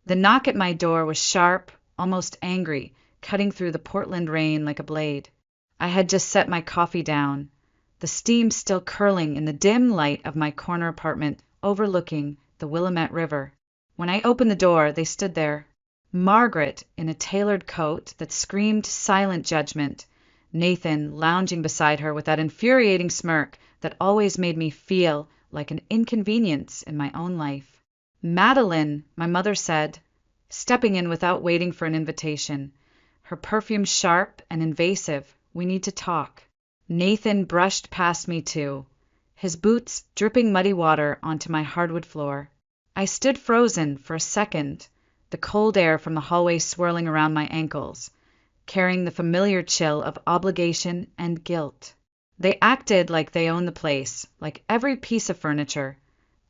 The knock at my door was sharp, almost angry, cutting through the Portland rain like a blade. I had just set my coffee down, the steam still curling in the dim light of my corner apartment overlooking the Willamette River. When I opened the door, they stood there. Margaret, in a tailored coat that screamed silent judgment, Nathan lounging beside her with that infuriating smirk that always made me feel like an inconvenience in my own life. "Madeline," my mother said, stepping in without waiting for an invitation, her perfume sharp and invasive. "We need to talk." Nathan brushed past me too, his boots dripping muddy water onto my hardwood floor. I stood frozen for a second, the cold air from the hallway swirling around my ankles, carrying the familiar chill of obligation and guilt. They acted like they owned the place, like every piece of furniture,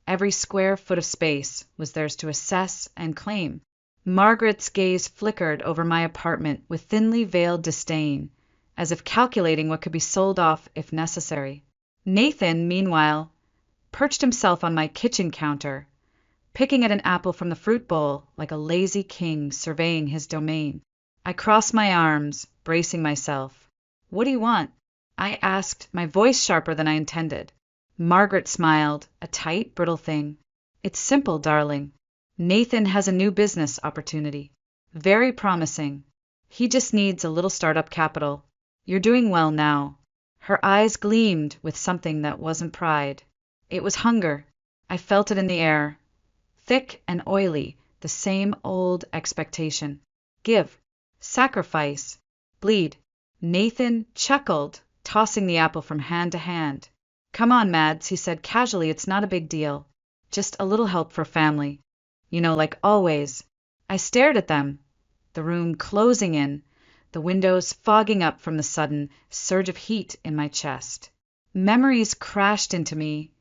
every square foot of space was theirs to assess and claim. Margaret's gaze flickered over my apartment with thinly veiled disdain, as if calculating what could be sold off if necessary. Nathan, meanwhile, perched himself on my kitchen counter, picking at an apple from the fruit bowl like a lazy king surveying his domain. I crossed my arms, bracing myself. "What do you want?" I asked, my voice sharper than I intended. Margaret smiled, a tight, brittle thing. "It's simple, darling. Nathan has a new business opportunity. Very promising. He just needs a little startup capital. You're doing well now." Her eyes gleamed with something that wasn't pride. It was hunger. I felt it in the air. Thick and oily, the same old expectation. Give. Sacrifice. Bleed. Nathan chuckled, tossing the apple from hand to hand. "Come on, Mads," he said casually. "It's not a big deal. Just a little help for family. You know, like always." I stared at them, the room closing in, the windows fogging up from the sudden surge of heat in my chest. Memories crashed into me.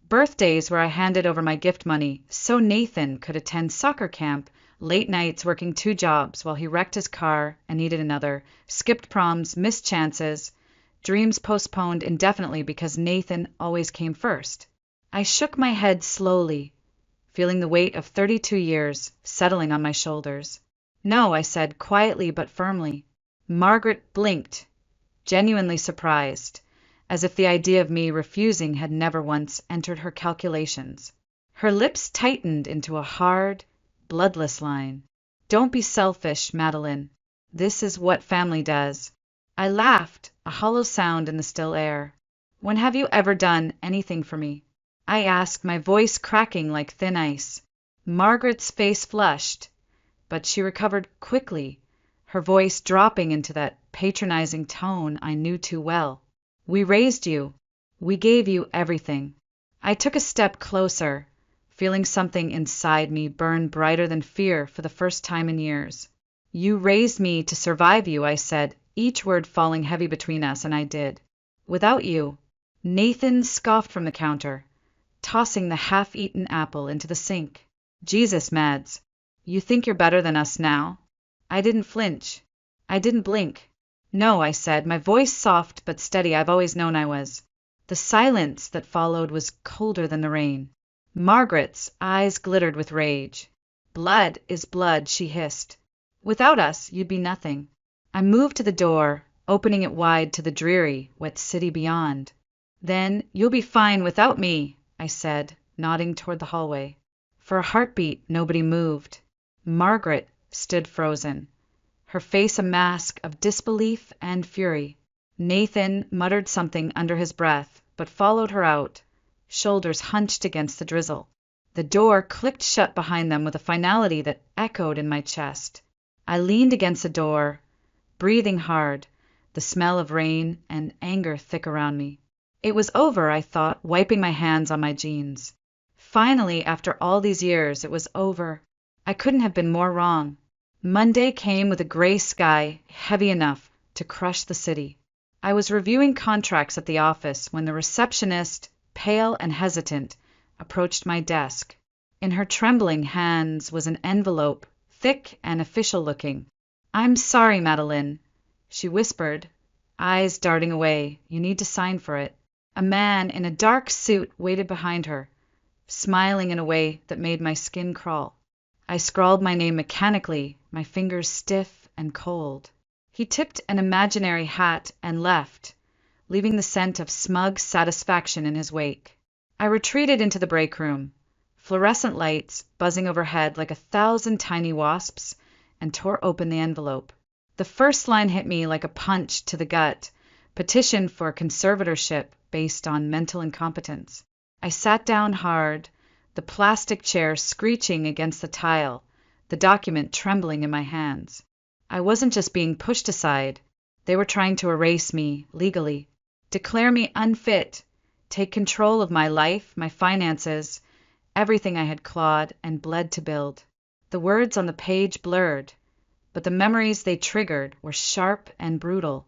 Birthdays where I handed over my gift money so Nathan could attend soccer camp, late nights working 2 jobs while he wrecked his car and needed another, skipped proms, missed chances, dreams postponed indefinitely because Nathan always came first. I shook my head slowly, feeling the weight of 32 years settling on my shoulders. "No," I said, quietly but firmly. Margaret blinked, genuinely surprised, as if the idea of me refusing had never once entered her calculations. Her lips tightened into a hard, bloodless line. "Don't be selfish, Madeline. This is what family does." I laughed, a hollow sound in the still air. "When have you ever done anything for me?" I asked, my voice cracking like thin ice. Margaret's face flushed, but she recovered quickly, her voice dropping into that patronizing tone I knew too well. "We raised you. We gave you everything." I took a step closer, feeling something inside me burn brighter than fear for the first time in years. "You raised me to survive you," I said, each word falling heavy between us, and I did. "Without you." Nathan scoffed from the counter, tossing the half-eaten apple into the sink. "Jesus, Mads, you think you're better than us now?" I didn't flinch. I didn't blink. "No," I said, my voice soft but steady. "I've always known I was." The silence that followed was colder than the rain. Margaret's eyes glittered with rage. "Blood is blood," she hissed. "Without us, you'd be nothing." I moved to the door, opening it wide to the dreary, wet city beyond. "Then you'll be fine without me," I said, nodding toward the hallway. For a heartbeat, nobody moved. Margaret stood frozen, her face a mask of disbelief and fury. Nathan muttered something under his breath, but followed her out, shoulders hunched against the drizzle. The door clicked shut behind them with a finality that echoed in my chest. I leaned against the door, breathing hard, the smell of rain and anger thick around me. It was over, I thought, wiping my hands on my jeans. Finally, after all these years, it was over. I couldn't have been more wrong. Monday came with a gray sky heavy enough to crush the city. I was reviewing contracts at the office when the receptionist, pale and hesitant, approached my desk. In her trembling hands was an envelope, thick and official-looking. "I'm sorry, Madeline," she whispered, eyes darting away. "You need to sign for it." A man in a dark suit waited behind her, smiling in a way that made my skin crawl. I scrawled my name mechanically, my fingers stiff and cold. He tipped an imaginary hat and left, leaving the scent of smug satisfaction in his wake. I retreated into the break room, fluorescent lights buzzing overhead like 1,000 tiny wasps, and tore open the envelope. The first line hit me like a punch to the gut: petition for conservatorship based on mental incompetence. I sat down hard, the plastic chair screeching against the tile, the document trembling in my hands. I wasn't just being pushed aside. They were trying to erase me legally, declare me unfit, take control of my life, my finances, everything I had clawed and bled to build. The words on the page blurred, but the memories they triggered were sharp and brutal.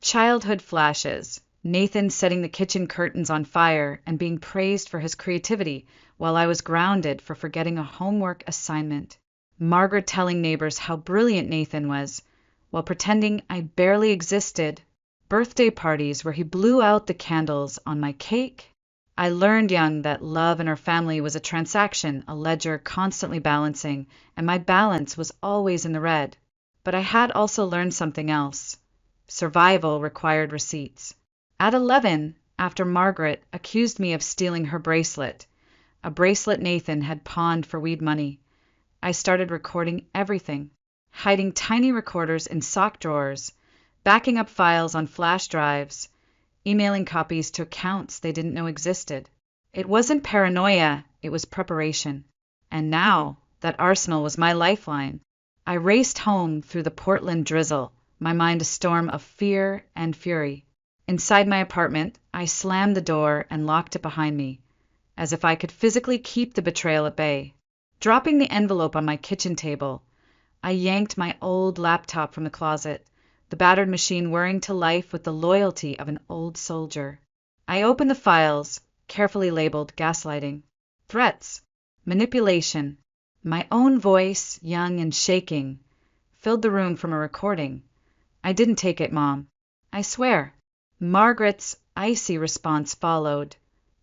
Childhood flashes, Nathan setting the kitchen curtains on fire and being praised for his creativity while I was grounded for forgetting a homework assignment. Margaret telling neighbors how brilliant Nathan was, while pretending I barely existed. Birthday parties where he blew out the candles on my cake. I learned young that love in our family was a transaction, a ledger constantly balancing, and my balance was always in the red. But I had also learned something else. Survival required receipts. At 11, after Margaret accused me of stealing her bracelet, a bracelet Nathan had pawned for weed money, I started recording everything, hiding tiny recorders in sock drawers, backing up files on flash drives, emailing copies to accounts they didn't know existed. It wasn't paranoia, it was preparation. And now, that arsenal was my lifeline. I raced home through the Portland drizzle, my mind a storm of fear and fury. Inside my apartment, I slammed the door and locked it behind me, as if I could physically keep the betrayal at bay. Dropping the envelope on my kitchen table, I yanked my old laptop from the closet, the battered machine whirring to life with the loyalty of an old soldier. I opened the files, carefully labeled gaslighting, threats, manipulation. My own voice, young and shaking, filled the room from a recording. I didn't take it, Mom. I swear. Margaret's icy response followed.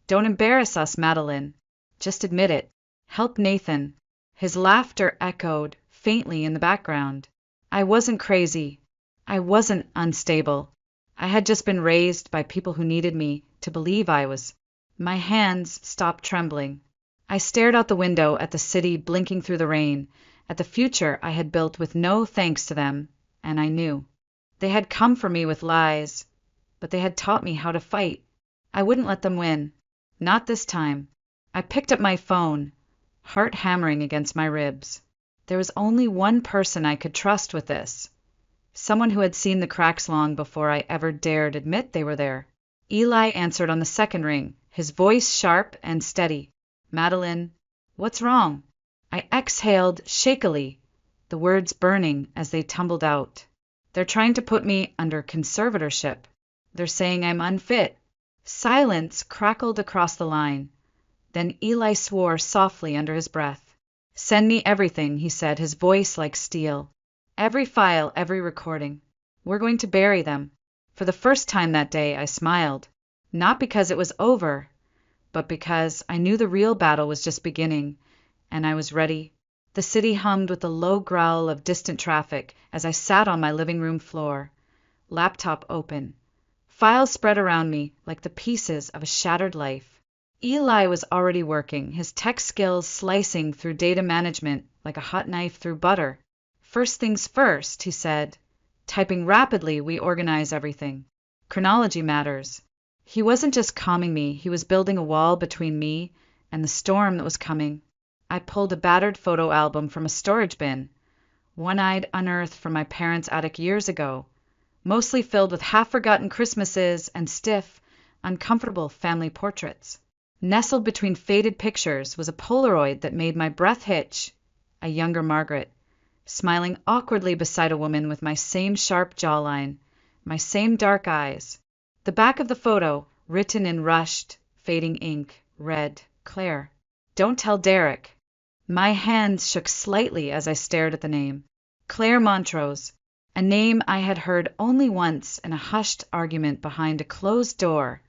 Don't embarrass us, Madeline. Just admit it. Help Nathan. His laughter echoed faintly in the background. I wasn't crazy. I wasn't unstable. I had just been raised by people who needed me to believe I was. My hands stopped trembling. I stared out the window at the city blinking through the rain, at the future I had built with no thanks to them, and I knew. They had come for me with lies, but they had taught me how to fight. I wouldn't let them win. Not this time. I picked up my phone, heart hammering against my ribs. There was only one person I could trust with this. Someone who had seen the cracks long before I ever dared admit they were there. Eli answered on the second ring, his voice sharp and steady. Madeline, what's wrong? I exhaled shakily, the words burning as they tumbled out. They're trying to put me under conservatorship. They're saying I'm unfit. Silence crackled across the line. Then Eli swore softly under his breath. Send me everything, he said, his voice like steel. Every file, every recording. We're going to bury them. For the first time that day, I smiled. Not because it was over, but because I knew the real battle was just beginning, and I was ready. The city hummed with the low growl of distant traffic as I sat on my living room floor, laptop open. Files spread around me like the pieces of a shattered life. Eli was already working, his tech skills slicing through data management like a hot knife through butter. First things first, he said. Typing rapidly, we organize everything. Chronology matters. He wasn't just calming me, he was building a wall between me and the storm that was coming. I pulled a battered photo album from a storage bin, one-eyed unearthed from my parents' attic years ago, mostly filled with half-forgotten Christmases and stiff, uncomfortable family portraits. Nestled between faded pictures was a Polaroid that made my breath hitch, a younger Margaret, smiling awkwardly beside a woman with my same sharp jawline, my same dark eyes. The back of the photo, written in rushed, fading ink, read, Claire. Don't tell Derek. My hands shook slightly as I stared at the name. Claire Montrose, a name I had heard only once in a hushed argument behind a closed door,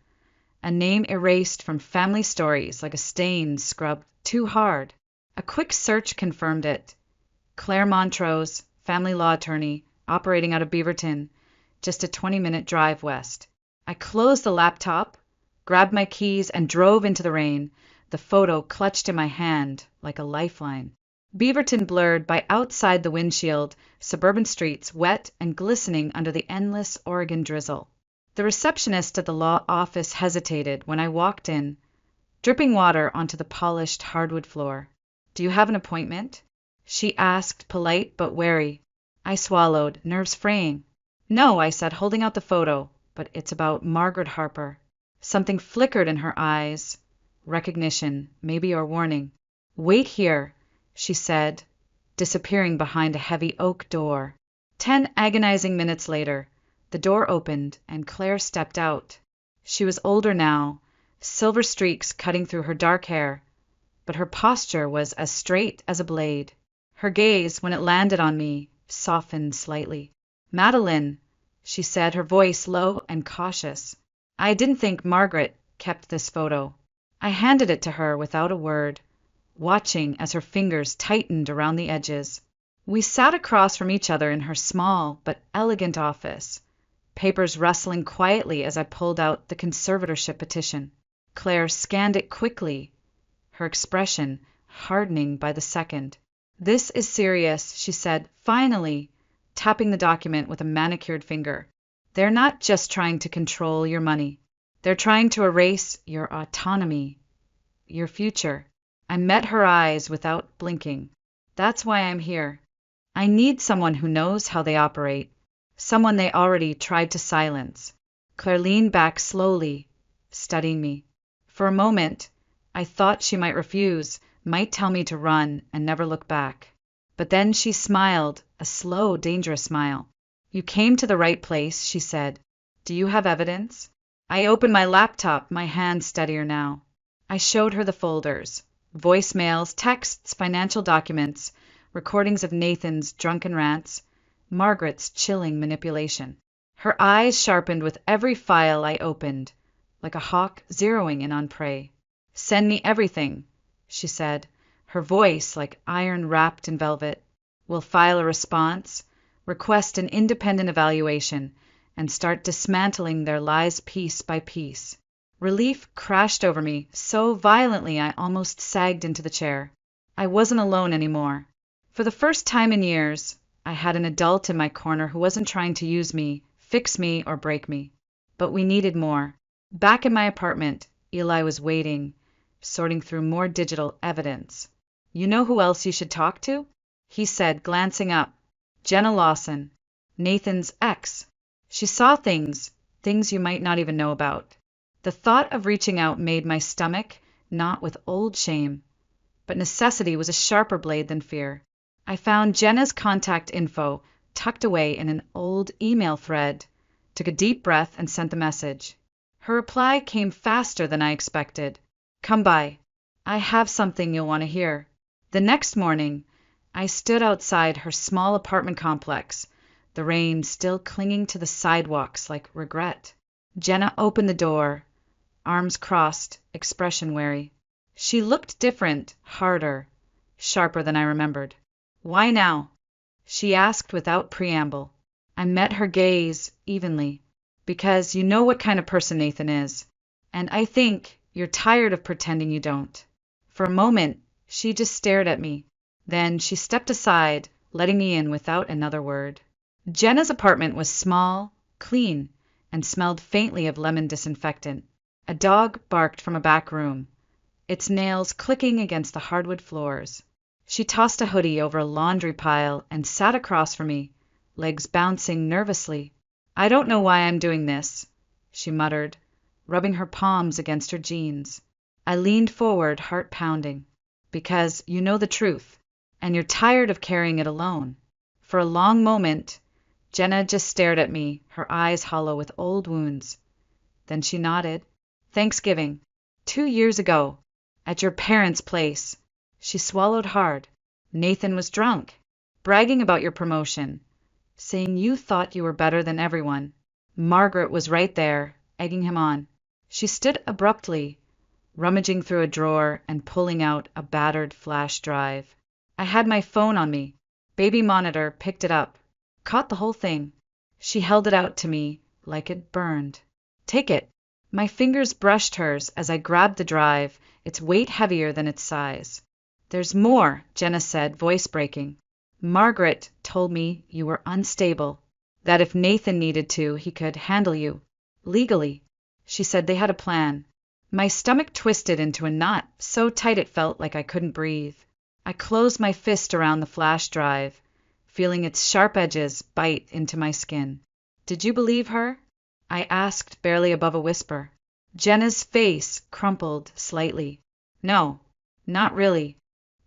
a name erased from family stories like a stain scrubbed too hard. A quick search confirmed it. Claire Montrose, family law attorney, operating out of Beaverton, just a 20-minute drive west. I closed the laptop, grabbed my keys, and drove into the rain, the photo clutched in my hand like a lifeline. Beaverton blurred by outside the windshield, suburban streets wet and glistening under the endless Oregon drizzle. The receptionist at the law office hesitated when I walked in, dripping water onto the polished hardwood floor. "Do you have an appointment?" she asked, polite but wary. I swallowed, nerves fraying. "No," I said, holding out the photo, "but it's about Margaret Harper." Something flickered in her eyes. Recognition, maybe, or warning. "Wait here," she said, disappearing behind a heavy oak door. 10 agonizing minutes later, the door opened and Claire stepped out. She was older now, silver streaks cutting through her dark hair, but her posture was as straight as a blade. Her gaze, when it landed on me, softened slightly. "Madeline," she said, her voice low and cautious. "I didn't think Margaret kept this photo." I handed it to her without a word, watching as her fingers tightened around the edges. We sat across from each other in her small but elegant office, papers rustling quietly as I pulled out the conservatorship petition. Claire scanned it quickly, her expression hardening by the second. "This is serious," she said, finally, tapping the document with a manicured finger. "They're not just trying to control your money. They're trying to erase your autonomy, your future." I met her eyes without blinking. "That's why I'm here. I need someone who knows how they operate, someone they already tried to silence." Claire leaned back slowly, studying me. For a moment, I thought she might refuse, might tell me to run and never look back. But then she smiled, a slow, dangerous smile. "You came to the right place," she said. "Do you have evidence?" I opened my laptop, my hand steadier now. I showed her the folders. Voicemails, texts, financial documents, recordings of Nathan's drunken rants, Margaret's chilling manipulation. Her eyes sharpened with every file I opened, like a hawk zeroing in on prey. "Send me everything," she said, her voice like iron wrapped in velvet. "We'll file a response, request an independent evaluation, and start dismantling their lies piece by piece." Relief crashed over me so violently I almost sagged into the chair. I wasn't alone anymore. For the first time in years, I had an adult in my corner who wasn't trying to use me, fix me, or break me. But we needed more. Back in my apartment, Eli was waiting, sorting through more digital evidence. "You know who else you should talk to?" he said, glancing up. "Jenna Lawson, Nathan's ex. She saw things you might not even know about." The thought of reaching out made my stomach knot with old shame, but necessity was a sharper blade than fear. I found Jenna's contact info tucked away in an old email thread, took a deep breath, and sent the message. Her reply came faster than I expected. "Come by. I have something you'll want to hear." The next morning, I stood outside her small apartment complex, the rain still clinging to the sidewalks like regret. Jenna opened the door, arms crossed, expression wary. She looked different, harder, sharper than I remembered. "Why now?" she asked without preamble. I met her gaze evenly. "Because you know what kind of person Nathan is, and I think you're tired of pretending you don't." For a moment, she just stared at me. Then she stepped aside, letting me in without another word. Jenna's apartment was small, clean, and smelled faintly of lemon disinfectant. A dog barked from a back room, its nails clicking against the hardwood floors. She tossed a hoodie over a laundry pile and sat across from me, legs bouncing nervously. "I don't know why I'm doing this," she muttered, rubbing her palms against her jeans. I leaned forward, heart pounding. "Because you know the truth, and you're tired of carrying it alone." For a long moment, Jenna just stared at me, her eyes hollow with old wounds. Then she nodded. "Thanksgiving, 2 years ago, at your parents' place." She swallowed hard. "Nathan was drunk, bragging about your promotion, saying you thought you were better than everyone. Margaret was right there, egging him on." She stood abruptly, rummaging through a drawer and pulling out a battered flash drive. I had my phone on me. Baby monitor picked it up, caught the whole thing. She held it out to me like it burned. Take it. My fingers brushed hers as I grabbed the drive, its weight heavier than its size. There's more, Jenna said, voice breaking. Margaret told me you were unstable, that if Nathan needed to, he could handle you. Legally. She said they had a plan. My stomach twisted into a knot, so tight it felt like I couldn't breathe. I closed my fist around the flash drive, feeling its sharp edges bite into my skin. Did you believe her? I asked, barely above a whisper. Jenna's face crumpled slightly. No, not really.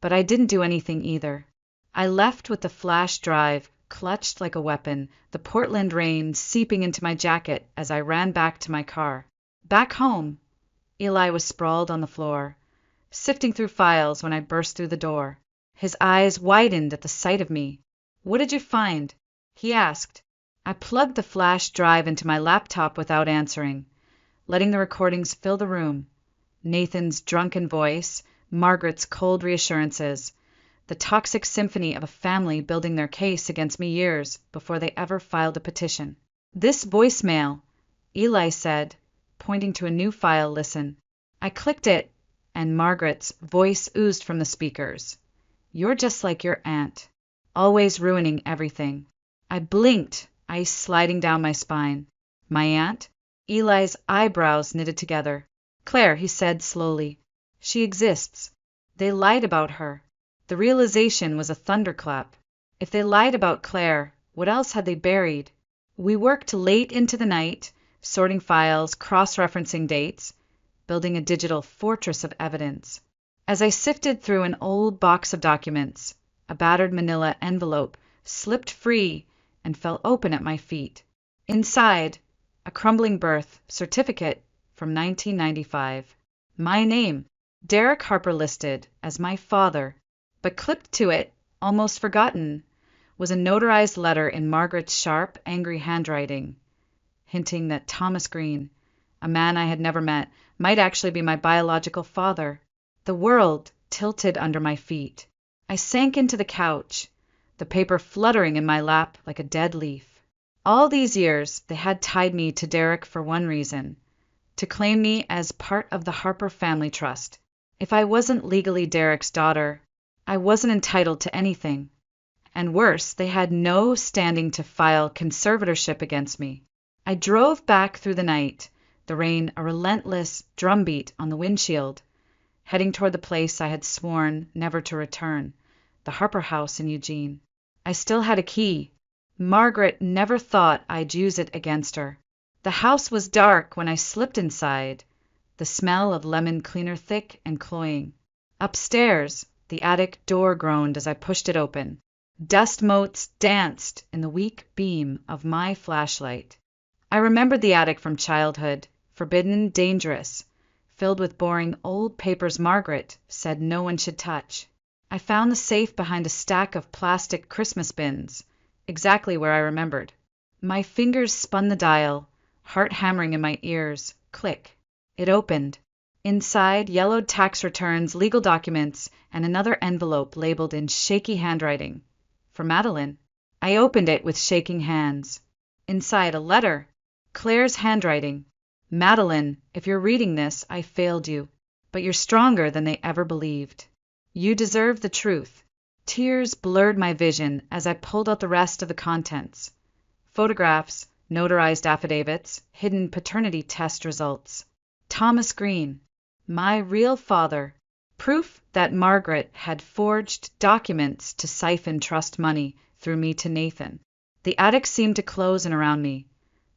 But I didn't do anything either. I left with the flash drive clutched like a weapon, the Portland rain seeping into my jacket as I ran back to my car. Back home, Eli was sprawled on the floor, sifting through files when I burst through the door. His eyes widened at the sight of me. What did you find? He asked. I plugged the flash drive into my laptop without answering, letting the recordings fill the room. Nathan's drunken voice, Margaret's cold reassurances, the toxic symphony of a family building their case against me years before they ever filed a petition. This voicemail, Eli said, pointing to a new file. Listen. I clicked it, and Margaret's voice oozed from the speakers. You're just like your aunt, always ruining everything. I blinked, ice sliding down my spine. My aunt? Eli's eyebrows knitted together. Claire, he said slowly. She exists. They lied about her. The realization was a thunderclap. If they lied about Claire, what else had they buried? We worked late into the night, sorting files, cross-referencing dates, building a digital fortress of evidence. As I sifted through an old box of documents, a battered manila envelope slipped free and fell open at my feet. Inside, a crumbling birth certificate from 1995. My name, Derek Harper, listed as my father. But clipped to it, almost forgotten, was a notarized letter in Margaret's sharp, angry handwriting, hinting that Thomas Green, a man I had never met, might actually be my biological father. The world tilted under my feet. I sank into the couch, the paper fluttering in my lap like a dead leaf. All these years, they had tied me to Derek for one reason, to claim me as part of the Harper family trust. If I wasn't legally Derek's daughter, I wasn't entitled to anything. And worse, they had no standing to file conservatorship against me. I drove back through the night, the rain a relentless drumbeat on the windshield, heading toward the place I had sworn never to return, the Harper house in Eugene. I still had a key. Margaret never thought I'd use it against her. The house was dark when I slipped inside, the smell of lemon cleaner thick and cloying. Upstairs, the attic door groaned as I pushed it open. Dust motes danced in the weak beam of my flashlight. I remembered the attic from childhood, forbidden, dangerous, filled with boring old papers Margaret said no one should touch. I found the safe behind a stack of plastic Christmas bins, exactly where I remembered. My fingers spun the dial, heart hammering in my ears. Click. It opened. Inside, yellowed tax returns, legal documents, and another envelope labeled in shaky handwriting. For Madeline. I opened it with shaking hands. Inside, a letter. Claire's handwriting. Madeline, if you're reading this, I failed you, but you're stronger than they ever believed. You deserve the truth. Tears blurred my vision as I pulled out the rest of the contents. Photographs, notarized affidavits, hidden paternity test results. Thomas Green, my real father. Proof that Margaret had forged documents to siphon trust money through me to Nathan. The attic seemed to close in around me,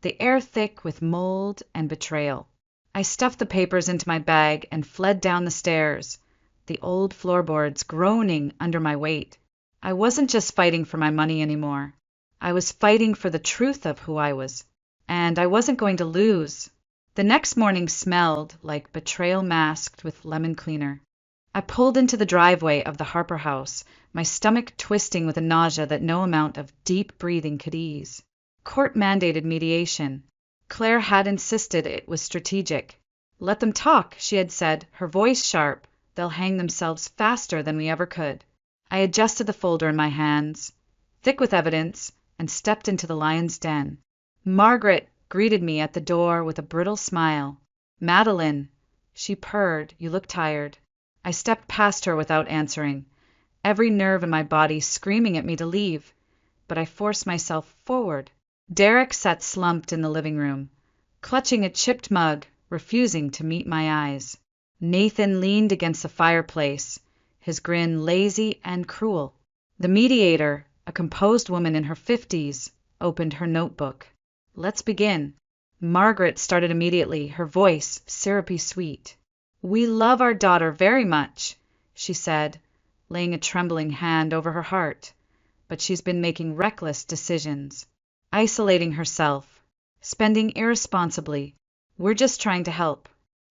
the air thick with mold and betrayal. I stuffed the papers into my bag and fled down the stairs, the old floorboards groaning under my weight. I wasn't just fighting for my money anymore. I was fighting for the truth of who I was, and I wasn't going to lose. The next morning smelled like betrayal masked with lemon cleaner. I pulled into the driveway of the Harper house, my stomach twisting with a nausea that no amount of deep breathing could ease. Court-mandated mediation. Claire had insisted it was strategic. Let them talk, she had said, her voice sharp. They'll hang themselves faster than we ever could. I adjusted the folder in my hands, thick with evidence, and stepped into the lion's den. Margaret greeted me at the door with a brittle smile. Madeline, she purred, you look tired. I stepped past her without answering, every nerve in my body screaming at me to leave, but I forced myself forward. Derek sat slumped in the living room, clutching a chipped mug, refusing to meet my eyes. Nathan leaned against the fireplace, his grin lazy and cruel. The mediator, a composed woman in her 50s, opened her notebook. Let's begin. Margaret started immediately, her voice syrupy sweet. We love our daughter very much, she said, laying a trembling hand over her heart. But she's been making reckless decisions, isolating herself, spending irresponsibly. We're just trying to help.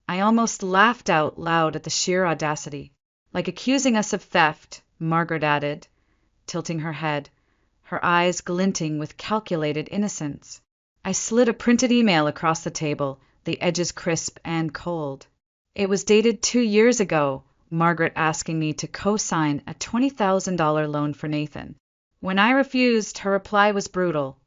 I almost laughed out loud at the sheer audacity. Like accusing us of theft, Margaret added, tilting her head, her eyes glinting with calculated innocence. I slid a printed email across the table, the edges crisp and cold. It was dated 2 years ago, Margaret asking me to co-sign a $20,000 loan for Nathan. When I refused, her reply was brutal.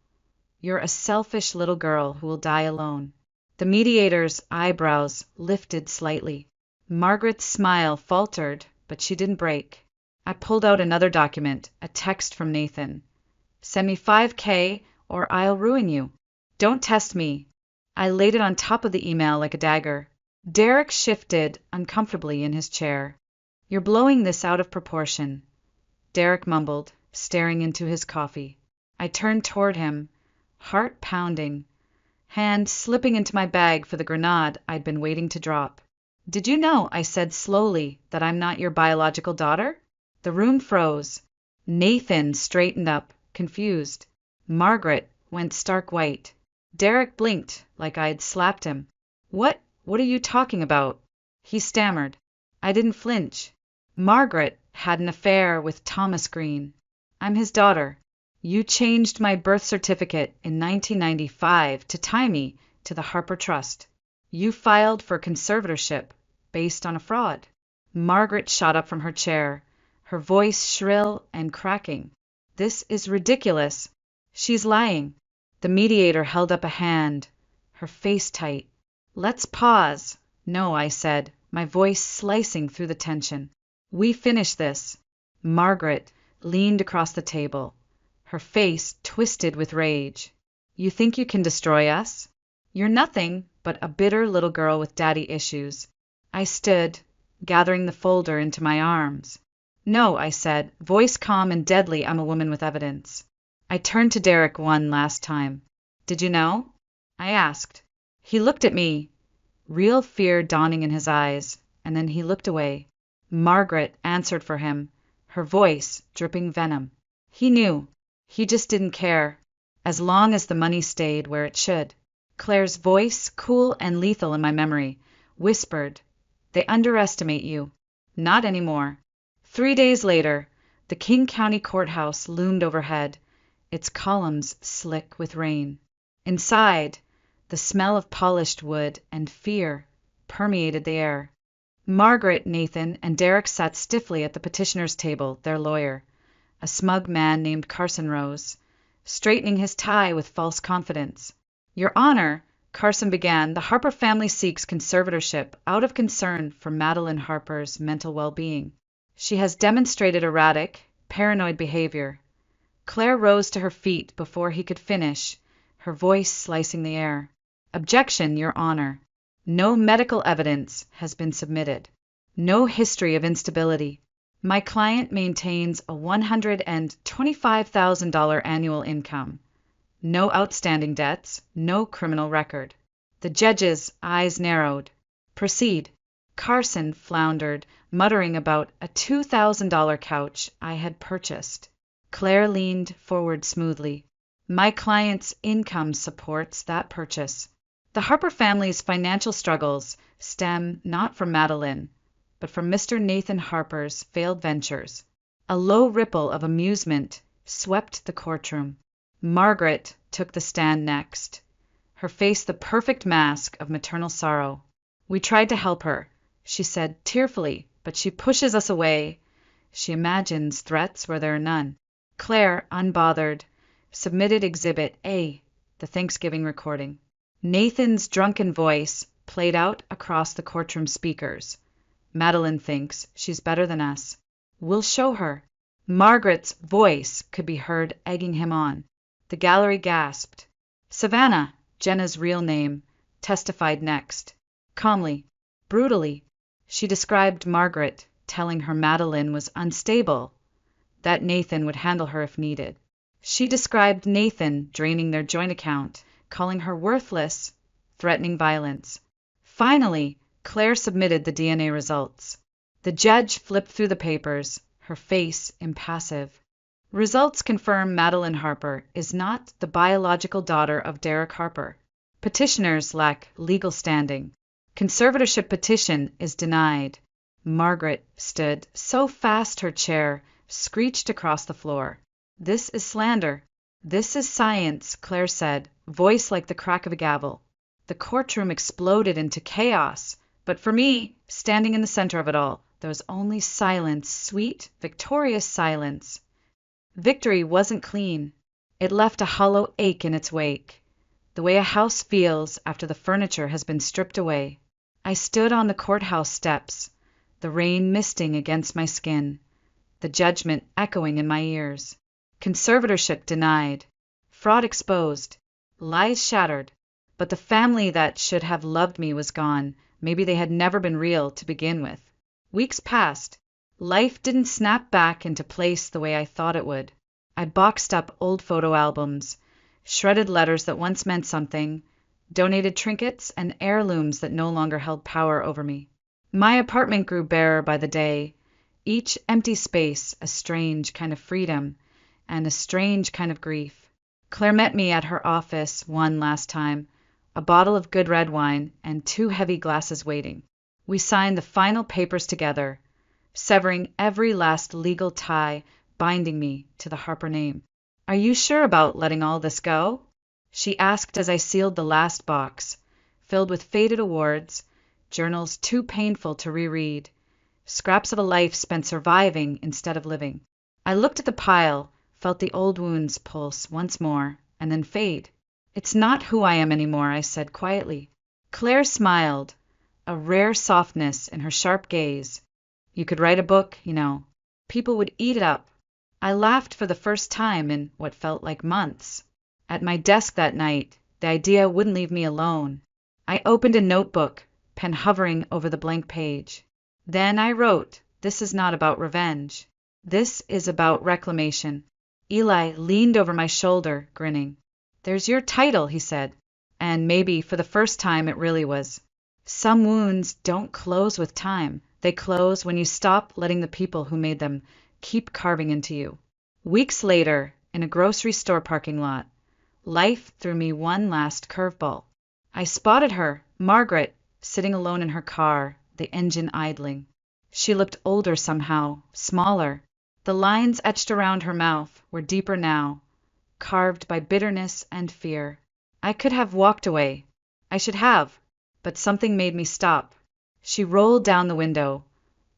You're a selfish little girl who will die alone. The mediator's eyebrows lifted slightly. Margaret's smile faltered, but she didn't break. I pulled out another document, a text from Nathan. Send me $5,000 or I'll ruin you. Don't test me. I laid it on top of the email like a dagger. Derek shifted uncomfortably in his chair. You're blowing this out of proportion, Derek mumbled, staring into his coffee. I turned toward him, heart pounding, hand slipping into my bag for the grenade I'd been waiting to drop. Did you know, I said slowly, that I'm not your biological daughter? The room froze. Nathan straightened up, confused. Margaret went stark white. Derek blinked, like I'd slapped him. What are you talking about? He stammered. I didn't flinch. Margaret had an affair with Thomas Green. I'm his daughter. You changed my birth certificate in 1995 to tie me to the Harper Trust. You filed for conservatorship based on a fraud. Margaret shot up from her chair, her voice shrill and cracking. This is ridiculous. She's lying. The mediator held up a hand, her face tight. Let's pause. No, I said, my voice slicing through the tension. We finish this. Margaret leaned across the table, her face twisted with rage. You think you can destroy us? You're nothing but a bitter little girl with daddy issues. I stood, gathering the folder into my arms. No, I said, voice calm and deadly, I'm a woman with evidence. I turned to Derek one last time. Did you know? I asked. He looked at me, real fear dawning in his eyes, and then he looked away. Margaret answered for him, her voice dripping venom. He knew. He just didn't care, as long as the money stayed where it should. Claire's voice, cool and lethal in my memory, whispered, They underestimate you. Not anymore. 3 days later, the King County Courthouse loomed overhead, its columns slick with rain. Inside, the smell of polished wood and fear permeated the air. Margaret, Nathan, and Derek sat stiffly at the petitioner's table, their lawyer, a smug man named Carson Rose, straightening his tie with false confidence. Your Honor, Carson began, the Harper family seeks conservatorship out of concern for Madeline Harper's mental well-being. She has demonstrated erratic, paranoid behavior. Claire rose to her feet before he could finish, her voice slicing the air. Objection, Your Honor. No medical evidence has been submitted. No history of instability. My client maintains a $125,000 annual income. No outstanding debts, no criminal record. The judge's eyes narrowed. Proceed. Carson floundered, muttering about a $2,000 couch I had purchased. Claire leaned forward smoothly. My client's income supports that purchase. The Harper family's financial struggles stem not from Madeline, but from Mr. Nathan Harper's failed ventures. A low ripple of amusement swept the courtroom. Margaret took the stand next, her face the perfect mask of maternal sorrow. We tried to help her, she said tearfully, but she pushes us away. She imagines threats where there are none. Claire, unbothered, submitted Exhibit A, the Thanksgiving recording. Nathan's drunken voice played out across the courtroom speakers. Madeline thinks she's better than us. We'll show her. Margaret's voice could be heard egging him on. The gallery gasped. Savannah, Jenna's real name, testified next. Calmly, brutally, she described Margaret, telling her Madeline was unstable, that Nathan would handle her if needed. She described Nathan draining their joint account, calling her worthless, threatening violence. Finally, Claire submitted the DNA results. The judge flipped through the papers, her face impassive. Results confirm Madeline Harper is not the biological daughter of Derek Harper. Petitioners lack legal standing. Conservatorship petition is denied. Margaret stood so fast her chair screeched across the floor. This is slander. This is science, Claire said, voice like the crack of a gavel. The courtroom exploded into chaos, but for me, standing in the center of it all, there was only silence, sweet, victorious silence. Victory wasn't clean. It left a hollow ache in its wake, the way a house feels after the furniture has been stripped away. I stood on the courthouse steps, the rain misting against my skin, the judgment echoing in my ears. Conservatorship denied, fraud exposed, lies shattered, but the family that should have loved me was gone. Maybe they had never been real to begin with. Weeks passed. Life didn't snap back into place the way I thought it would. I boxed up old photo albums, shredded letters that once meant something, donated trinkets and heirlooms that no longer held power over me. My apartment grew barer by the day, each empty space a strange kind of freedom and a strange kind of grief. Claire met me at her office one last time, a bottle of good red wine and 2 heavy glasses waiting. We signed the final papers together, severing every last legal tie binding me to the Harper name. Are you sure about letting all this go? She asked as I sealed the last box, filled with faded awards, journals too painful to reread, scraps of a life spent surviving instead of living. I looked at the pile, felt the old wounds pulse once more, and then fade. It's not who I am anymore, I said quietly. Claire smiled, a rare softness in her sharp gaze. You could write a book, you know. People would eat it up. I laughed for the first time in what felt like months. At my desk that night, the idea wouldn't leave me alone. I opened a notebook, pen hovering over the blank page. Then I wrote, "This is not about revenge. This is about reclamation." Eli leaned over my shoulder, grinning. "There's your title," he said. And maybe for the first time it really was. Some wounds don't close with time. They close when you stop letting the people who made them keep carving into you. Weeks later, in a grocery store parking lot, life threw me one last curveball. I spotted her, Margaret, sitting alone in her car, the engine idling. She looked older somehow, smaller. The lines etched around her mouth were deeper now, carved by bitterness and fear. I could have walked away. I should have, but something made me stop. She rolled down the window,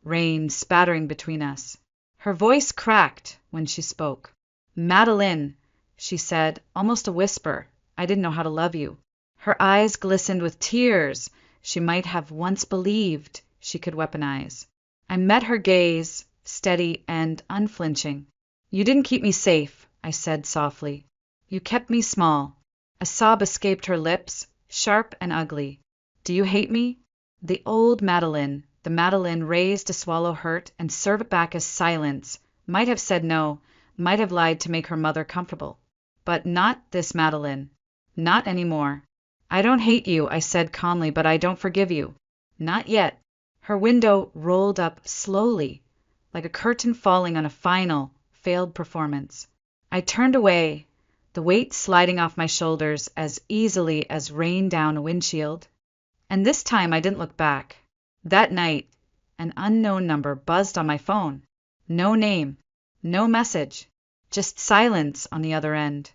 rain spattering between us. Her voice cracked when she spoke. "Madeline," she said, almost a whisper, "I didn't know how to love you." Her eyes glistened with tears she might have once believed she could weaponize. I met her gaze, steady and unflinching. "You didn't keep me safe," I said softly. "You kept me small." A sob escaped her lips, sharp and ugly. "Do you hate me?" The old Madeline, the Madeline raised to swallow hurt and serve it back as silence, might have said no, might have lied to make her mother comfortable. But not this Madeline. Not anymore. "I don't hate you," I said calmly, "but I don't forgive you. Not yet." Her window rolled up slowly, like a curtain falling on a final, failed performance. I turned away, the weight sliding off my shoulders as easily as rain down a windshield. And this time I didn't look back. That night, an unknown number buzzed on my phone. No name, no message, just silence on the other end.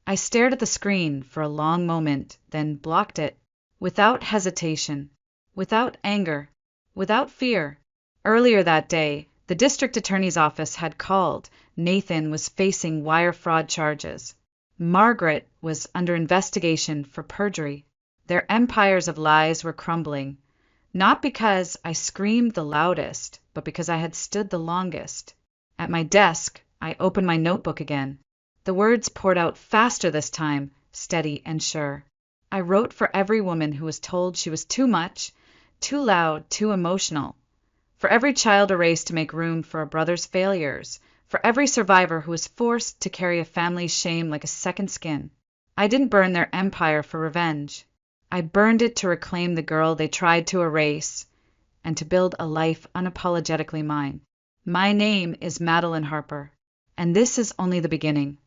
I stared at the screen for a long moment, then blocked it, without hesitation. without anger, without fear. Earlier that day, the district attorney's office had called. Nathan was facing wire fraud charges. Margaret was under investigation for perjury. Their empires of lies were crumbling, not because I screamed the loudest, but because I had stood the longest. At my desk, I opened my notebook again. The words poured out faster this time, steady and sure. I wrote for every woman who was told she was too much, too loud, too emotional. For every child erased to make room for a brother's failures. For every survivor who was forced to carry a family's shame like a second skin. I didn't burn their empire for revenge. I burned it to reclaim the girl they tried to erase and to build a life unapologetically mine. My name is Madeline Harper, and this is only the beginning.